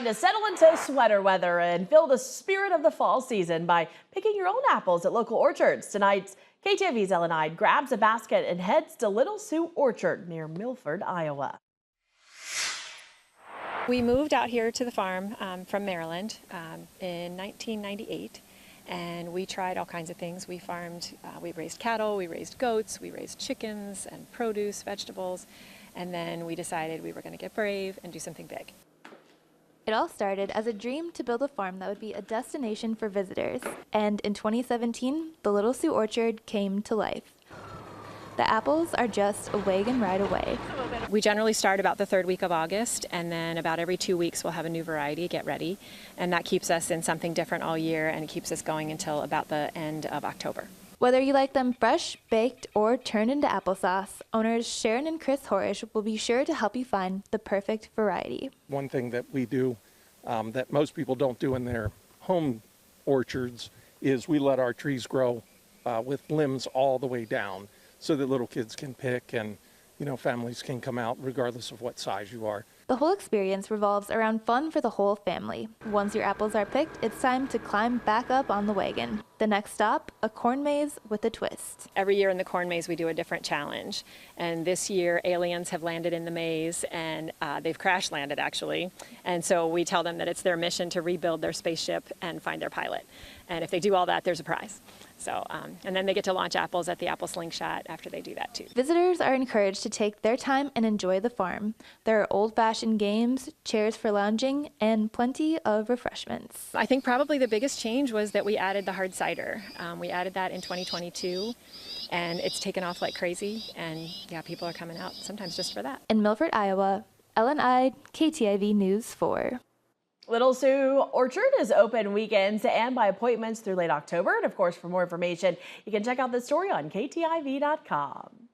to settle into sweater weather and feel the spirit of the fall season by picking your own apples at local orchards. Tonight's KTV's Ellen Ide grabs a basket and heads to Little Sioux Orchard near Milford, Iowa. We moved out here to the farm from Maryland in 1998, and we tried all kinds of things. We farmed, we raised cattle, we raised goats, we raised chickens and produce, vegetables, and then we decided we were going to get brave and do something big. It all started as a dream to build a farm that would be a destination for visitors, and in 2017, the Little Sioux Orchard came to life. The apples are just a wagon ride away. We generally start about the third week of August, and then about every 2 weeks we'll have a new variety get ready, and that keeps us in something different all year, and it keeps us going until about the end of October. Whether you like them fresh, baked, or turned into applesauce, owners Sharon and Chris Horish will be sure to help you find the perfect variety. One thing that we do that most people don't do in their home orchards is we let our trees grow with limbs all the way down so that little kids can pick and families can come out regardless of what size you are. The whole experience revolves around fun for the whole family. Once your apples are picked, it's time to climb back up on the wagon. The next stop, a corn maze with a twist. Every year in the corn maze we do a different challenge, and this year aliens have landed in the maze, and they've crash landed actually, and so we tell them that it's their mission to rebuild their spaceship and find their pilot, and if they do all that, there's a prize. So, and then they get to launch apples at the apple slingshot after they do that too. Visitors are encouraged to take their time and enjoy the farm. There are old-fashioned games, chairs for lounging, and plenty of refreshments. I think probably the biggest change was that we added the hard cider. We added that in 2022, and it's taken off like crazy, and yeah, people are coming out sometimes just for that. In Milford, Iowa, Ellen Ide, KTIV News 4. Little Sioux Orchard is open weekends and by appointments through late October. And of course, for more information, you can check out this story on KTIV.com.